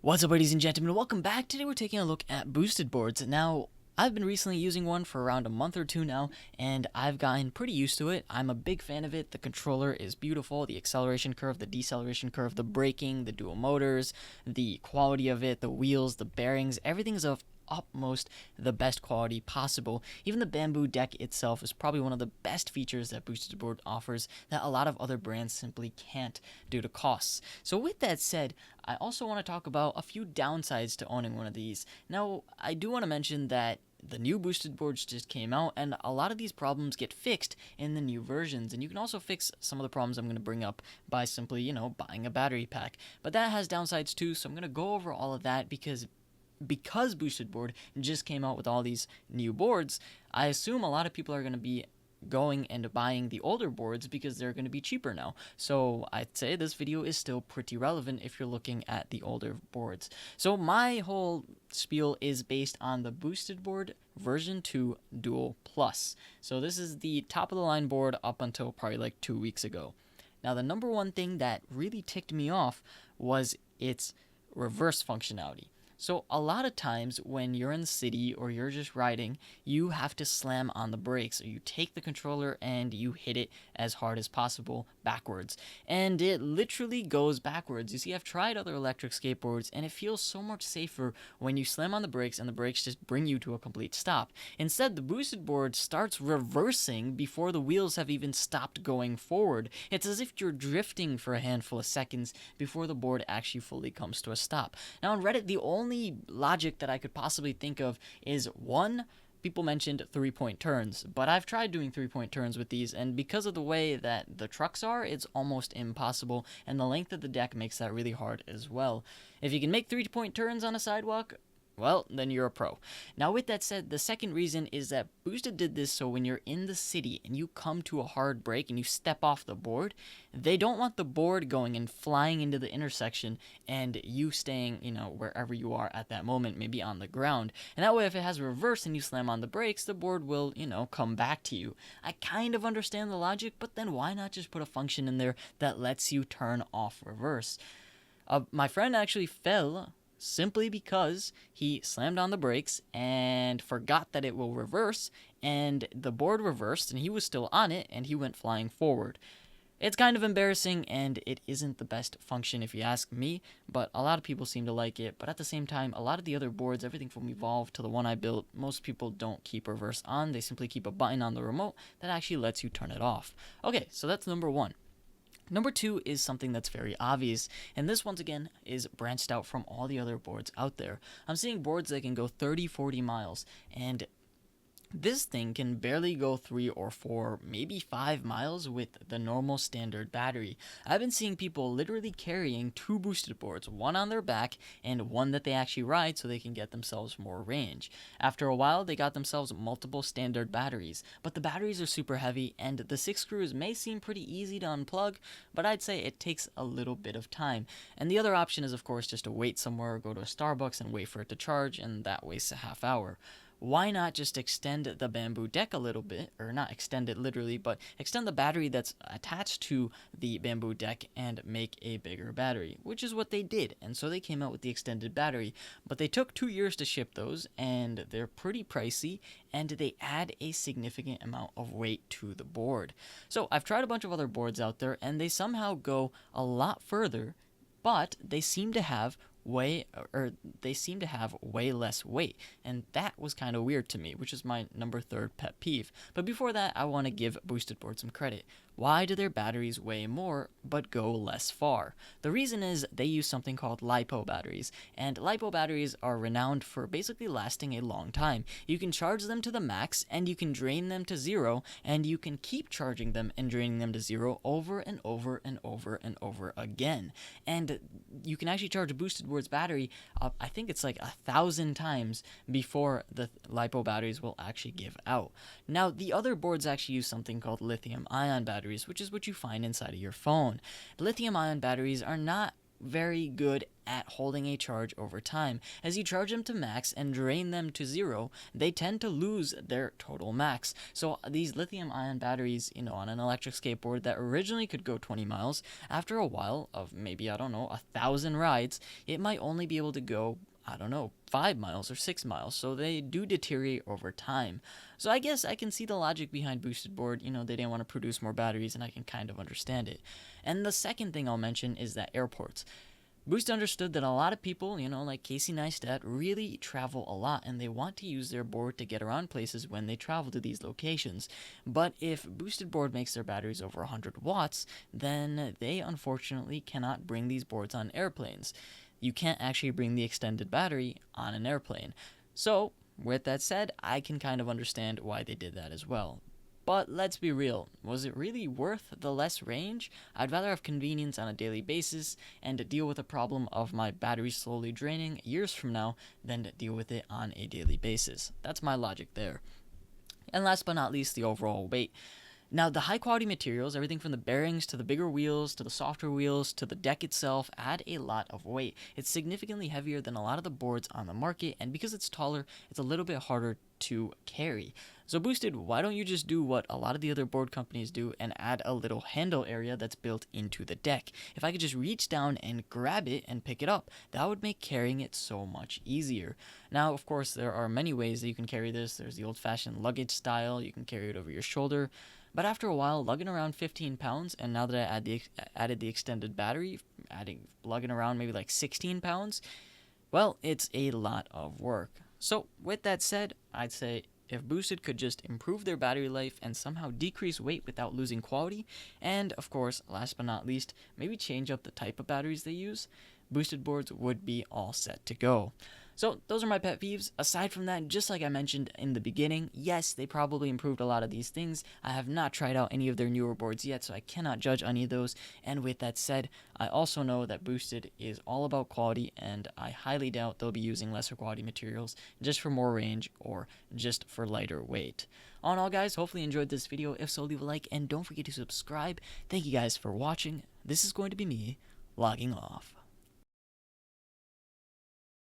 What's up, ladies and gentlemen? Welcome back. Today we're taking a look at boosted boards. Now, I've been recently using one for around a month or two now, and I've gotten pretty used to it. I'm a big fan of it. The controller is beautiful. The acceleration curve, the deceleration curve, the braking, the dual motors, the quality of it, the wheels, the bearings, everything is of utmost the best quality possible. Even the bamboo deck itself is probably one of the best features that boosted board offers that a lot of other brands simply can't due to costs. So with that said, I also want to talk about a few downsides to owning one of these. Now, I do want to mention that the new boosted boards just came out, and a lot of these problems get fixed in the new versions, and you can also fix some of the problems I'm going to bring up by simply, buying a battery pack. But that has downsides too, so I'm going to go over all of that because boosted board just came out with all these new boards. I assume a lot of people are going to be going and buying the older boards because they're going to be cheaper now. So I'd say this video is still pretty relevant if you're looking at the older boards. So my whole spiel is based on the boosted board version 2 Dual Plus. So this is the top of the line board up until probably like 2 weeks ago. Now the number one thing that really ticked me off was its reverse functionality. So a lot of times when you're in the city or you're just riding, you have to slam on the brakes. Or you take the controller and you hit it as hard as possible backwards. And it literally goes backwards. You see, I've tried other electric skateboards and it feels so much safer when you slam on the brakes and the brakes just bring you to a complete stop. Instead, the boosted board starts reversing before the wheels have even stopped going forward. It's as if you're drifting for a handful of seconds before the board actually fully comes to a stop. Now on Reddit, the only logic that I could possibly think of is one, people mentioned 3-point turns, but I've tried doing 3-point turns with these, and because of the way that the trucks are, it's almost impossible, and the length of the deck makes that really hard as well. If you can make 3-point turns on a sidewalk, well, then you're a pro. Now, with that said, the second reason is that Boosted did this so when you're in the city and you come to a hard break and you step off the board, they don't want the board going and flying into the intersection and you staying, wherever you are at that moment, maybe on the ground. And that way, if it has reverse and you slam on the brakes, the board will, come back to you. I kind of understand the logic, but then why not just put a function in there that lets you turn off reverse? My friend actually fell simply because he slammed on the brakes and forgot that it will reverse, and the board reversed and he was still on it and he went flying forward. It's kind of embarrassing and it isn't the best function if you ask me, but a lot of people seem to like it. But at the same time, a lot of the other boards, everything from Evolve to the one I built, most people don't keep reverse on. They simply keep a button on the remote that actually lets you turn it off. Okay, so that's number one. Number two is something that's very obvious, and this once again is branched out from all the other boards out there. I'm seeing boards that can go 30-40 miles, and this thing can barely go 3 or 4, maybe 5 miles with the normal standard battery. I've been seeing people literally carrying 2 boosted boards, one on their back and one that they actually ride so they can get themselves more range. After a while, they got themselves multiple standard batteries, but the batteries are super heavy and the 6 screws may seem pretty easy to unplug, but I'd say it takes a little bit of time. And the other option is, of course, just to wait somewhere, go to a Starbucks and wait for it to charge, and that wastes a half hour. Why not just extend the bamboo deck a little bit, or not extend it literally, but extend the battery that's attached to the bamboo deck and make a bigger battery, which is what they did. And so they came out with the extended battery, but they took 2 years to ship those, and they're pretty pricey, and they add a significant amount of weight to the board. So I've tried a bunch of other boards out there, and they somehow go a lot further, but they seem to have way less weight, and that was kind of weird to me, which is my number 3 pet peeve. But before that, I want to give boosted board some credit. Why do their batteries weigh more but go less far? The reason is they use something called LiPo batteries, and LiPo batteries are renowned for basically lasting a long time. You can charge them to the max, and you can drain them to 0, and you can keep charging them and draining them to 0 over and over and over and over again. And you can actually charge a boosted board's battery I think it's like 1,000 times before the LiPo batteries will actually give out. Now, the other boards actually use something called lithium ion batteries, which is what you find inside of your phone. Lithium ion batteries are not very good at holding a charge over time. As you charge them to max and drain them to zero, they tend to lose their total max. So these lithium ion batteries, on an electric skateboard that originally could go 20 miles, after a while of maybe, I don't know, 1,000 rides, it might only be able to go, I don't know, 5 miles or 6 miles, so they do deteriorate over time. So I guess I can see the logic behind Boosted Board. They didn't want to produce more batteries, and I can kind of understand it. And the second thing I'll mention is that airports. Boost understood that a lot of people, like Casey Neistat, really travel a lot, and they want to use their board to get around places when they travel to these locations. But if Boosted Board makes their batteries over 100 watts, then they unfortunately cannot bring these boards on airplanes. You can't actually bring the extended battery on an airplane. So, with that said, I can kind of understand why they did that as well. But let's be real, was it really worth the less range? I'd rather have convenience on a daily basis and to deal with the problem of my battery slowly draining years from now than to deal with it on a daily basis. That's my logic there. And last but not least, the overall weight. Now, the high-quality materials, everything from the bearings to the bigger wheels to the softer wheels to the deck itself, add a lot of weight. It's significantly heavier than a lot of the boards on the market, and because it's taller, it's a little bit harder to carry. So Boosted, why don't you just do what a lot of the other board companies do and add a little handle area that's built into the deck? If I could just reach down and grab it and pick it up, that would make carrying it so much easier. Now, of course, there are many ways that you can carry this. There's the old-fashioned luggage style. You can carry it over your shoulder. But after a while, lugging around 15 pounds, and now that I added the extended battery, lugging around maybe like 16 pounds, well, it's a lot of work. So with that said, I'd say if Boosted could just improve their battery life and somehow decrease weight without losing quality, and of course, last but not least, maybe change up the type of batteries they use, Boosted boards would be all set to go. So those are my pet peeves. Aside from that, just like I mentioned in the beginning, yes, they probably improved a lot of these things. I have not tried out any of their newer boards yet, so I cannot judge any of those. And with that said, I also know that Boosted is all about quality, and I highly doubt they'll be using lesser quality materials just for more range or just for lighter weight. All in all, guys, hopefully you enjoyed this video. If so, leave a like, and don't forget to subscribe. Thank you guys for watching. This is going to be me logging off.